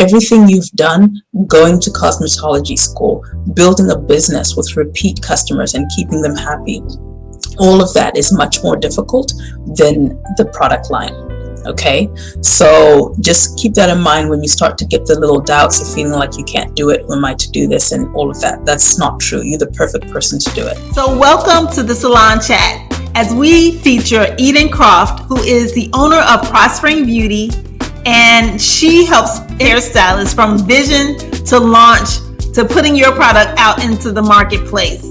everything you've done, going to cosmetology school, building a business with repeat customers and keeping them happy, all of that is much more difficult than the product line. Okay, so just keep that in mind when you start to get the little doubts of feeling like you can't do it. Who am I to do this and all of that? That's not true. You're the perfect person to do it. So welcome to the Salon Chat, as we feature Eden Croft, who is the owner of Prospering Beauty, and she helps hairstylists from vision to launch to putting your product out into the marketplace.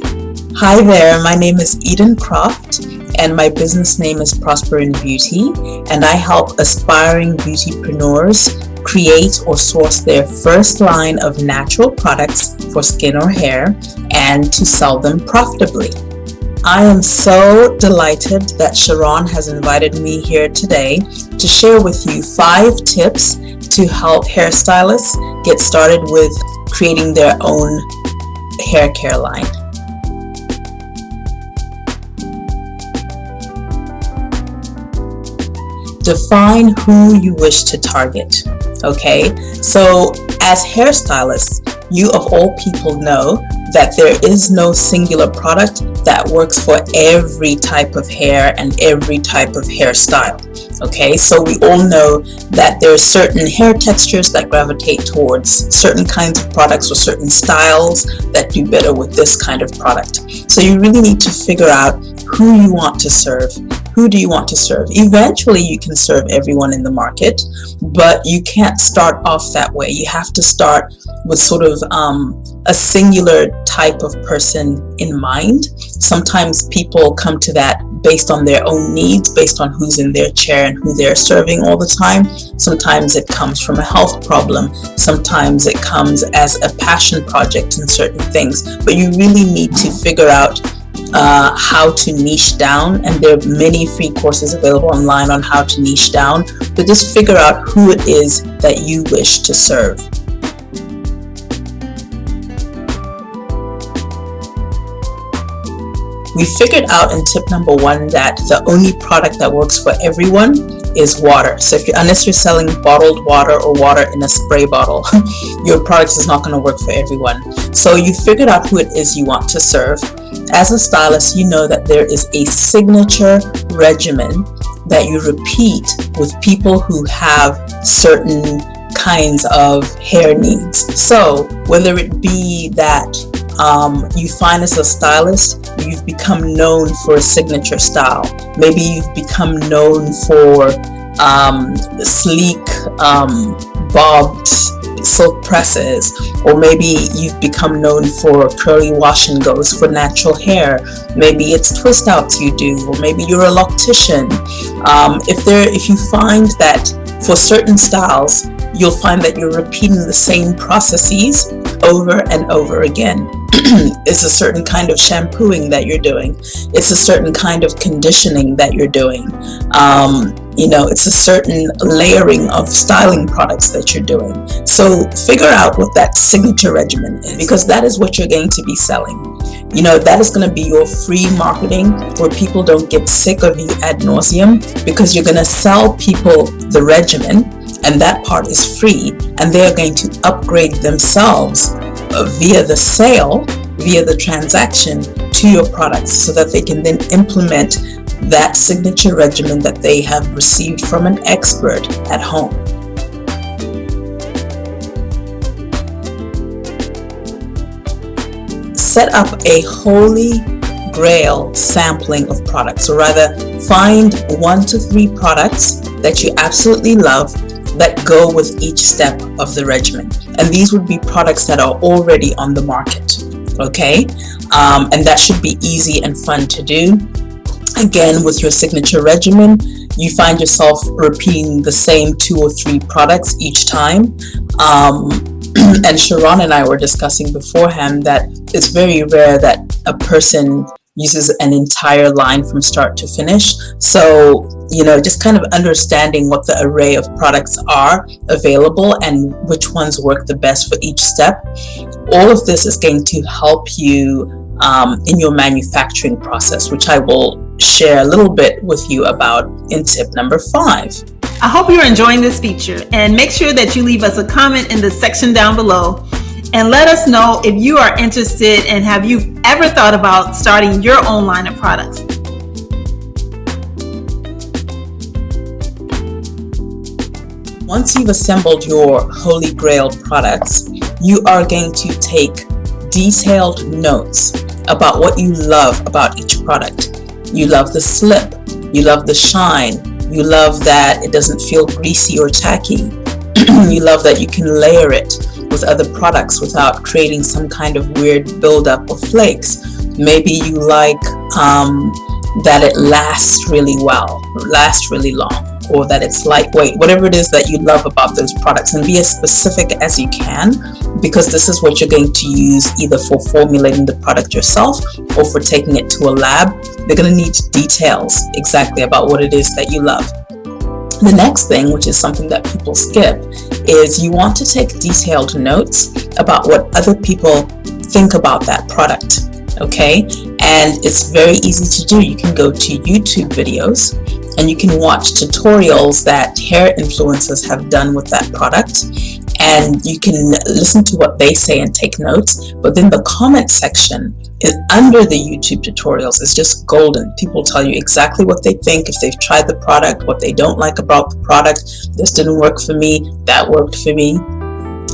Hi there, my name is Eden Croft, and my business name is Prospering Beauty, and I help aspiring beautypreneurs create or source their first line of natural products for skin or hair and to sell them profitably. I am so delighted that Sharon has invited me here today to share with you 5 tips to help hairstylists get started with creating their own hair care line. Define who you wish to target. Okay, so as hairstylists, you of all people know that there is no singular product that works for every type of hair and every type of hairstyle. Okay, so we all know that there are certain hair textures that gravitate towards certain kinds of products or certain styles that do better with this kind of product. So you really need to figure out who you want to serve. Who do you want to serve? Eventually you can serve everyone in the market, but you can't start off that way. You have to start with sort of a singular type of person in mind. Sometimes people come to that based on their own needs, based on who's in their chair and who they're serving all the time. Sometimes it comes from a health problem. Sometimes it comes as a passion project in certain things. But you really need to figure out how to niche down, and there are many free courses available online on how to niche down, but just figure out who it is that you wish to serve. We figured out in tip number 1 that the only product that works for everyone is water. So unless you're selling bottled water or water in a spray bottle, your product is not going to work for everyone. So you figured out who it is you want to serve. As a stylist, you know that there is a signature regimen that you repeat with people who have certain kinds of hair needs. So whether it be that you find as a stylist, you've become known for a signature style. Maybe you've become known for sleek, bobbed silk presses, or maybe you've become known for curly wash and goes for natural hair. Maybe it's twist outs you do, or maybe you're a loctician. If you find that for certain styles, you'll find that you're repeating the same processes over and over again. It's a certain kind of shampooing that you're doing. It's a certain kind of conditioning that you're doing. It's a certain layering of styling products that you're doing. So figure out what that signature regimen is, because that is what you're going to be selling. That is going to be your free marketing where people don't get sick of you ad nauseum, because you're going to sell people the regimen, and that part is free, and they're going to upgrade themselves via the sale, via the transaction to your products, so that they can then implement that signature regimen that they have received from an expert at home. Set up a holy grail sampling of products, or rather find 1 to 3 products that you absolutely love that go with each step of the regimen. And these would be products that are already on the market, okay? And that should be easy and fun to do. Again, with your signature regimen, you find yourself repeating the same 2 or 3 products each time. And Sharon and I were discussing beforehand that it's very rare that a person uses an entire line from start to finish. So, just kind of understanding what the array of products are available and which ones work the best for each step. All of this is going to help you in your manufacturing process, which I will share a little bit with you about in tip number 5. I hope you're enjoying this feature, and make sure that you leave us a comment in the section down below and let us know if you are interested and have you ever thought about starting your own line of products. Once you've assembled your Holy Grail products, you are going to take detailed notes about what you love about each product. You love the slip, you love the shine, you love that it doesn't feel greasy or tacky, you love that you can layer it with other products without creating some kind of weird buildup of flakes. Maybe you like that it lasts really well, lasts really long, or that it's lightweight, whatever it is that you love about those products, and be as specific as you can, because this is what you're going to use either for formulating the product yourself or for taking it to a lab. They're going to need details exactly about what it is that you love. The next thing, which is something that people skip, is you want to take detailed notes about what other people think about that product. Okay, and it's very easy to do. You can go to YouTube videos and you can watch tutorials that hair influencers have done with that product, and you can listen to what they say and take notes. But then the comment section is under the YouTube tutorials is just golden. People tell you exactly what they think, if they've tried the product, what they don't like about the product. This didn't work for me, that worked for me.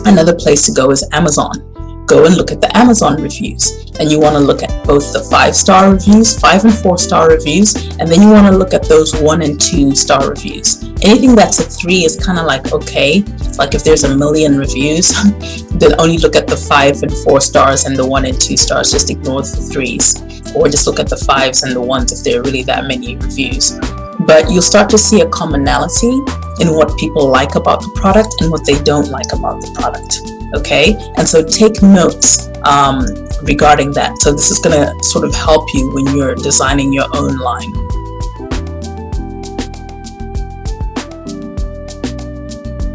Another place to go is Amazon. Go and look at the Amazon reviews, and you want to look at both the 5-star reviews, 5 and 4-star reviews, and then you want to look at those 1 and 2-star reviews. Anything that's a 3 is kind of like okay. Like if there's 1 million reviews, then only look at the 5 and 4 stars and the 1 and 2 stars. Just ignore the 3s, or just look at the 5s and the 1s if there are really that many reviews. But you'll start to see a commonality in what people like about the product and what they don't like about the product. Okay, and so take notes regarding that. So this is going to sort of help you when you're designing your own line.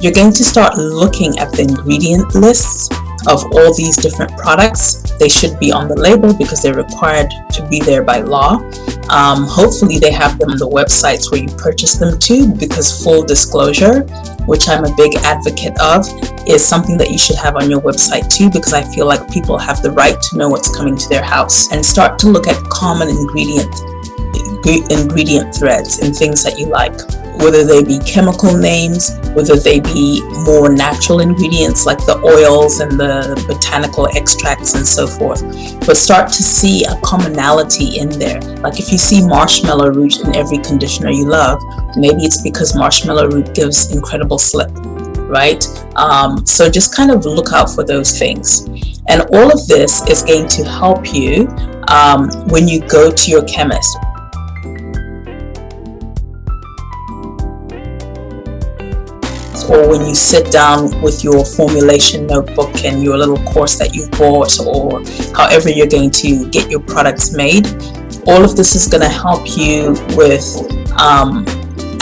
You're going to start looking at the ingredient lists of all these different products. They should be on the label because they're required to be there by law. Hopefully they have them on the websites where you purchase them too, because full disclosure, which I'm a big advocate of, is something that you should have on your website too, because I feel like people have the right to know what's coming to their house. And start to look at common ingredient threads and things that you like, whether they be chemical names, whether they be more natural ingredients like the oils and the botanical extracts and so forth. But start to see a commonality in there. Like if you see marshmallow root in every conditioner you love, maybe it's because marshmallow root gives incredible slip, right? So just kind of look out for those things. And all of this is going to help you when you go to your chemist. Or when you sit down with your formulation notebook and your little course that you bought, or however you're going to get your products made, all of this is going to help you with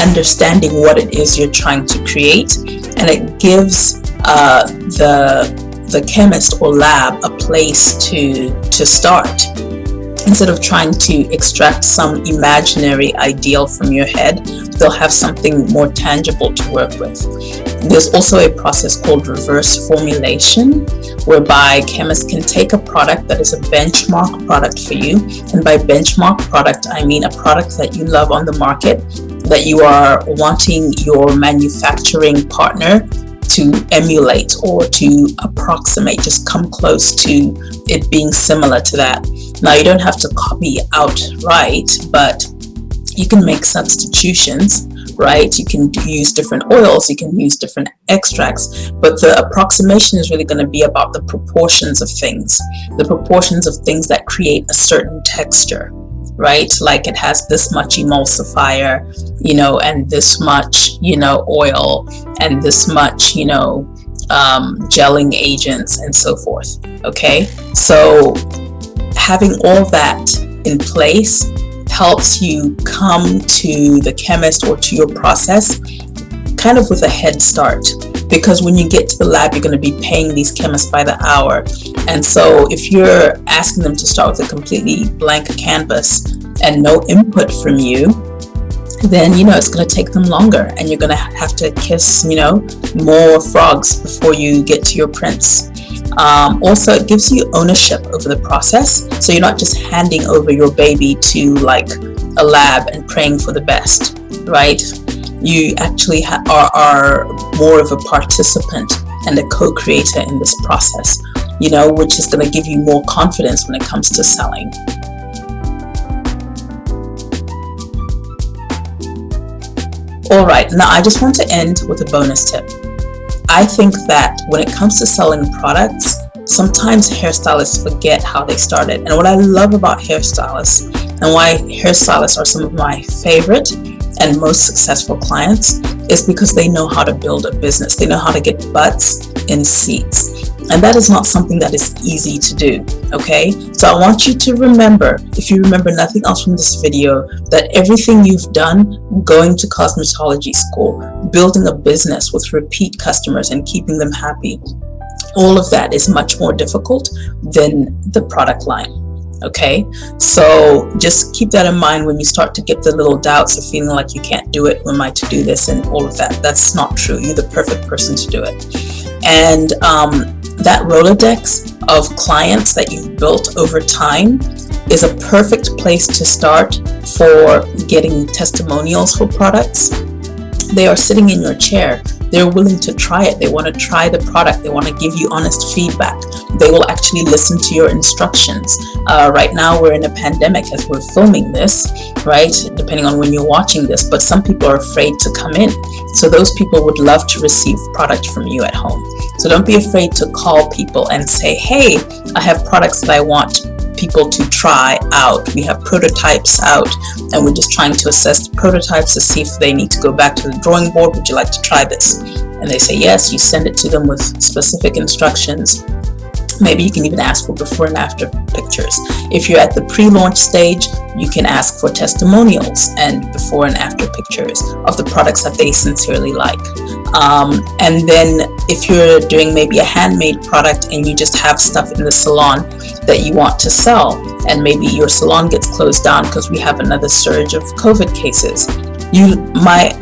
understanding what it is you're trying to create, and it gives the chemist or lab a place to start. Instead of trying to extract some imaginary ideal from your head, they'll have something more tangible to work with. There's also a process called reverse formulation, whereby chemists can take a product that is a benchmark product for you. And by benchmark product, I mean a product that you love on the market, that you are wanting your manufacturing partner to emulate or to approximate, just come close to it being similar to that. Now, you don't have to copy outright, but you can make substitutions, right? You can use different oils, you can use different extracts, but the approximation is really going to be about the proportions of things that create a certain texture, right? Like it has this much emulsifier, and this much, oil, and this much, gelling agents and so forth. Okay, so having all that in place helps you come to the chemist or to your process kind of with a head start, because when you get to the lab, you're going to be paying these chemists by the hour. And so if you're asking them to start with a completely blank canvas and no input from you, then it's going to take them longer, and you're going to have to kiss more frogs before you get to your prince. Also, it gives you ownership over the process, so you're not just handing over your baby to like a lab and praying for the best, right? You actually are more of a participant and a co-creator in this process, which is going to give you more confidence when it comes to selling. All right, now I just want to end with a bonus tip. I think that when it comes to selling products, sometimes hairstylists forget how they started. And what I love about hairstylists, and why hairstylists are some of my favorite and most successful clients, is because they know how to build a business. They know how to get butts in seats. And that is not something that is easy to do, okay? So I want you to remember, if you remember nothing else from this video, that everything you've done, going to cosmetology school, building a business with repeat customers and keeping them happy, all of that is much more difficult than the product line. Okay, so just keep that in mind when you start to get the little doubts of feeling like you can't do it. Who am I to do this and all of that? That's not true. You're the perfect person to do it. And that Rolodex of clients that you've built over time is a perfect place to start for getting testimonials for products. They are sitting in your chair. They're willing to try it. They want to try the product. They want to give you honest feedback. They will actually listen to your instructions. Right now, we're in a pandemic as we're filming this, right? Depending on when you're watching this, but some people are afraid to come in. So those people would love to receive product from you at home. So don't be afraid to call people and say, hey, I have products that I want people to try out. We have prototypes out, and we're just trying to assess the prototypes to see if they need to go back to the drawing board. Would you like to try this? And they say yes. You send it to them with specific instructions. Maybe you can even ask for before and after pictures. If you're at the pre-launch stage, you can ask for testimonials and before and after pictures of the products that they sincerely like. And then if you're doing maybe a handmade product and you just have stuff in the salon that you want to sell, and maybe your salon gets closed down because we have another surge of COVID cases, my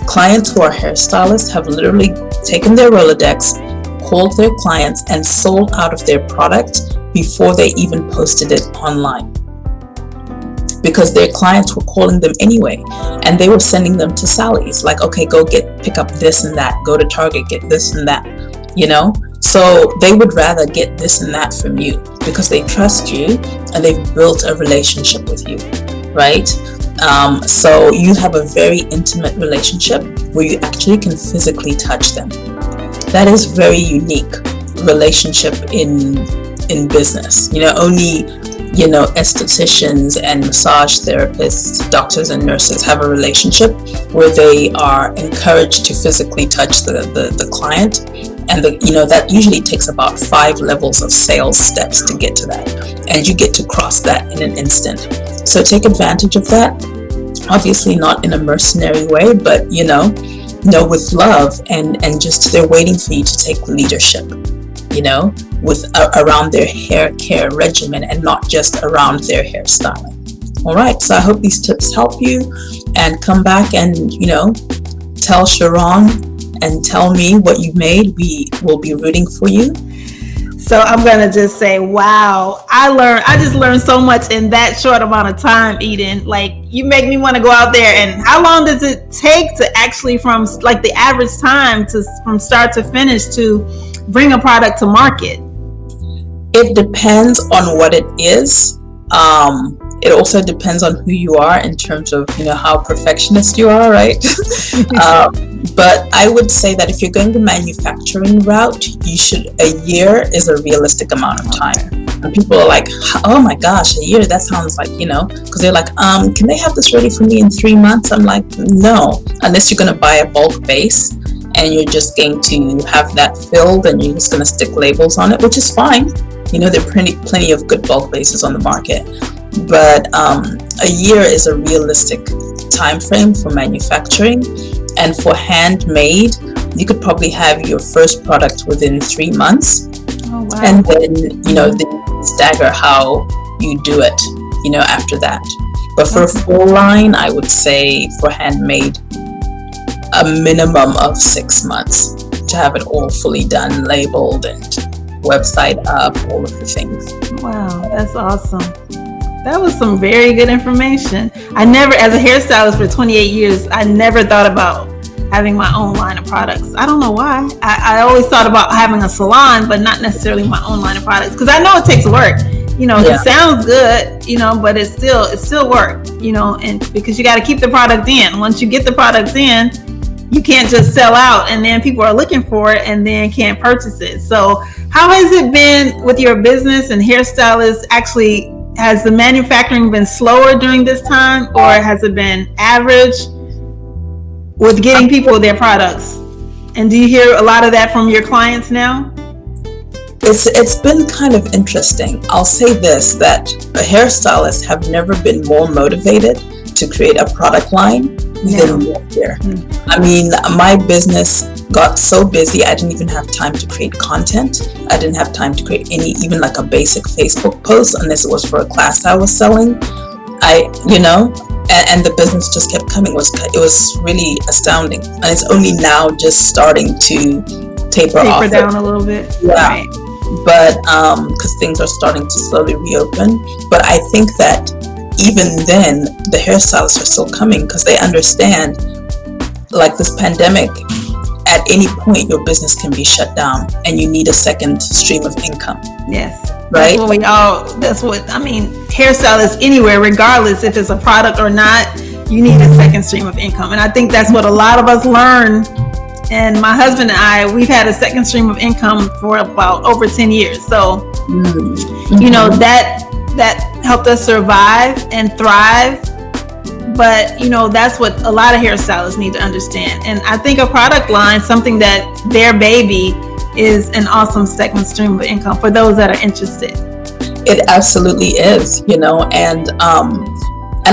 clients who are hairstylists have literally taken their Rolodex, called their clients, and sold out of their product before they even posted it online, because their clients were calling them anyway, and they were sending them to Sally's, like, okay, go pick up this and that, go to Target, get this and that, so they would rather get this and that from you because they trust you and they've built a relationship with you, right? So you have a very intimate relationship where you actually can physically touch them. That is very unique relationship in business. Only estheticians and massage therapists, doctors and nurses have a relationship where they are encouraged to physically touch the client, and that usually takes about 5 levels of sales steps to get to that, and you get to cross that in an instant. So take advantage of that. Obviously not in a mercenary way, but with love, and just they're waiting for you to take leadership, with around their hair care regimen and not just around their hairstyling. All right, so I hope these tips help you, and come back and tell Sharon and tell me what you made. We will be rooting for you. So I'm going to just say, wow, I just learned so much in that short amount of time, Eden. Like, you make me want to go out there. And how long does it take to actually, from like the average time from start to finish, to bring a product to market? It depends on what it is. It also depends on who you are in terms of, how perfectionist you are, right? But I would say that if you're going the manufacturing route, a year is a realistic amount of time. And people are like, oh my gosh, a year, that sounds like, because they're like, can they have this ready for me in 3 months? I'm like, no, unless you're going to buy a bulk base and you're just going to have that filled and you're just going to stick labels on it, which is fine. There are plenty of good bulk bases on the market. But a year is a realistic time frame for manufacturing. And for handmade, you could probably have your first product within 3 months. Oh, wow. And then, then stagger how you do it, after that. But for a full line, I would say for handmade, a minimum of 6 months to have it all fully done, labeled, and website up, all of the things. Wow, that's awesome. That was some very good information. I never, as a hairstylist for 28 years, I never thought about having my own line of products. I don't know why. I always thought about having a salon, but not necessarily my own line of products, because I know it takes work. It sounds good, but it's still work, and because you got to keep the product in. Once you get the product in, you can't just sell out and then people are looking for it and then can't purchase it. So how has it been with your business and hairstylists? Actually, has the manufacturing been slower during this time, or has it been average with getting people their products? And do you hear a lot of that from your clients now? It's been kind of interesting. I'll say this, that hairstylists have never been more motivated to create a product line than here. I mean, my business got so busy, I didn't even have time to create content. I didn't have time to create even like a basic Facebook post, unless it was for a class I was selling. And the business just kept coming. It was really astounding. And it's only now just starting to taper off down a little bit. Yeah. Right. But because things are starting to slowly reopen. But I think that even then, the hairstylists are still coming because they understand, like this pandemic, at any point your business can be shut down and you need a second stream of income. Yes. Right? Hairstylists anywhere, regardless if it's a product or not, you need a second stream of income. And I think that's what a lot of us learn. And my husband and I, we've had a second stream of income for about over 10 years. So, that helped us survive and thrive. But, that's what a lot of hairstylists need to understand. And I think a product line, something that their baby, is an awesome second stream of income for those that are interested. It absolutely is, and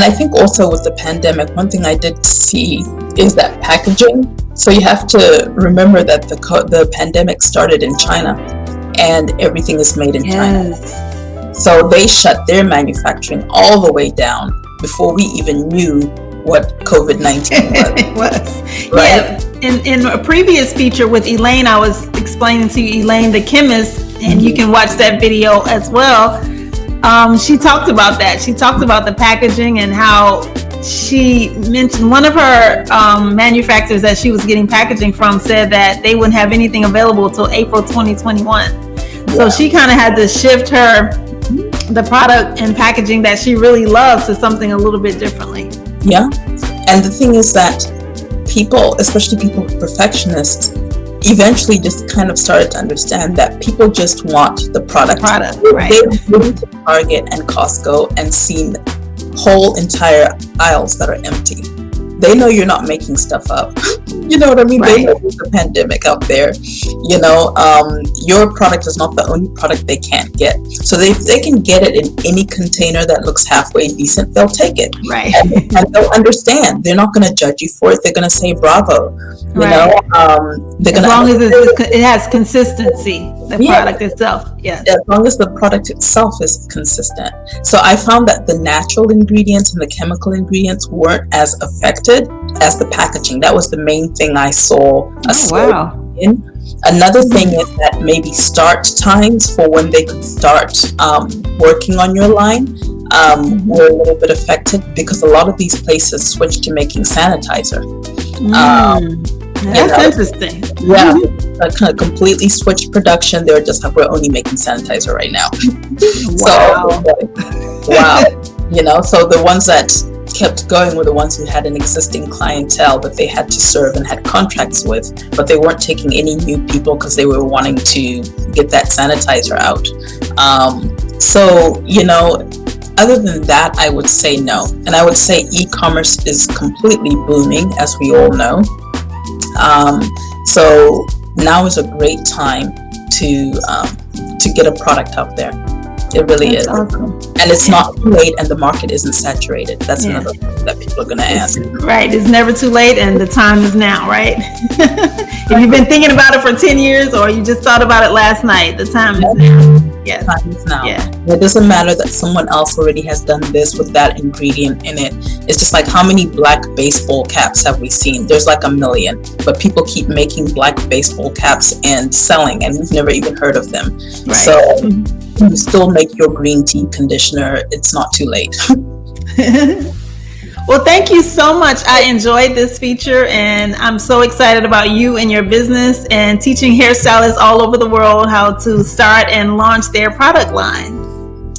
I think also with the pandemic, one thing I did see is that packaging. So you have to remember that the pandemic started in China and everything is made in China. So they shut their manufacturing all the way down before we even knew what COVID-19 was. Right? Yeah. In a previous feature with Elaine, I was explaining to you, Elaine, the chemist, and you can watch that video as well. She talked about that. She talked about the packaging and how she mentioned one of her manufacturers that she was getting packaging from said that they wouldn't have anything available till April 2021. Yeah. So she kind of had to shift the product and packaging that she really loves to something a little bit differently. Yeah. And the thing is that people, especially people who are perfectionists, eventually just kind of started to understand that people just want the product. Right. They went to Target and Costco and seen whole entire aisles that are empty. They know you're not making stuff up. You know what I mean? Right. They know there's a pandemic out there. Your product is not the only product they can't get. So they can get it in any container that looks halfway decent, they'll take it. Right. And they'll understand. They're not going to judge you for it. They're going to say bravo. As long as it has consistency, the product itself. Yes. As long as the product itself is consistent. So I found that the natural ingredients and the chemical ingredients weren't as affected as the packaging. That was the main thing I saw. In. Another thing is that maybe start times for when they could start working on your line were a little bit affected because a lot of these places switched to making sanitizer. That's interesting. Yeah, kind of completely switched production. They were just like, we're only making sanitizer right now. Wow. So the ones that kept going were the ones who had an existing clientele that they had to serve and had contracts with, but they weren't taking any new people because they were wanting to get that sanitizer out. Other than that, I would say no. And I would say e-commerce is completely booming, as we all know. So now is a great time to get a product out there. It really is. Awesome. And it's not too late and the market isn't saturated. That's another thing that people are going to ask. Right. It's never too late and the time is now, right? If you've been thinking about it for 10 years or you just thought about it last night, the time is now. Yes. Time is now. Yeah. It doesn't matter that someone else already has done this with that ingredient in it. It's just like, how many black baseball caps have we seen? There's like a million, but people keep making black baseball caps and selling, and we've never even heard of them. Right. So you still make your green tea conditioner. It's not too late. Well, thank you so much. I enjoyed this feature, and I'm so excited about you and your business and teaching hairstylists all over the world how to start and launch their product line.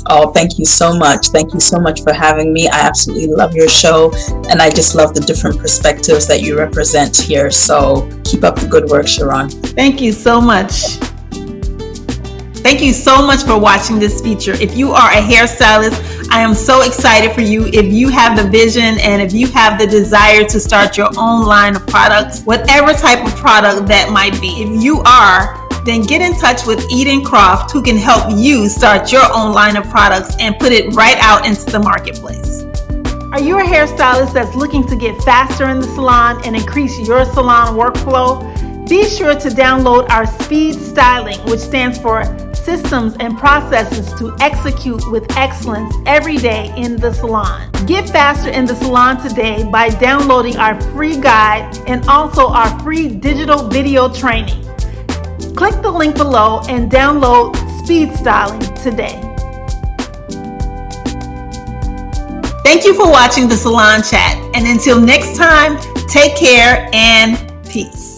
Oh, thank you so much. Thank you so much for having me. I absolutely love your show, and I just love the different perspectives that you represent here. So keep up the good work, Sharon. Thank you so much. Thank you so much for watching this feature. If you are a hairstylist, I am so excited for you. If you have the vision and if you have the desire to start your own line of products, whatever type of product that might be, if you are, then get in touch with Eden Croft, who can help you start your own line of products and put it right out into the marketplace. Are you a hairstylist that's looking to get faster in the salon and increase your salon workflow? Be sure to download our Speed Styling, which stands for Systems and Processes to Execute with Excellence Every Day in the Salon. Get faster in the salon today by downloading our free guide and also our free digital video training. Click the link below and download Speed Styling today. Thank you for watching the Salon Chat, and until next time, take care and peace.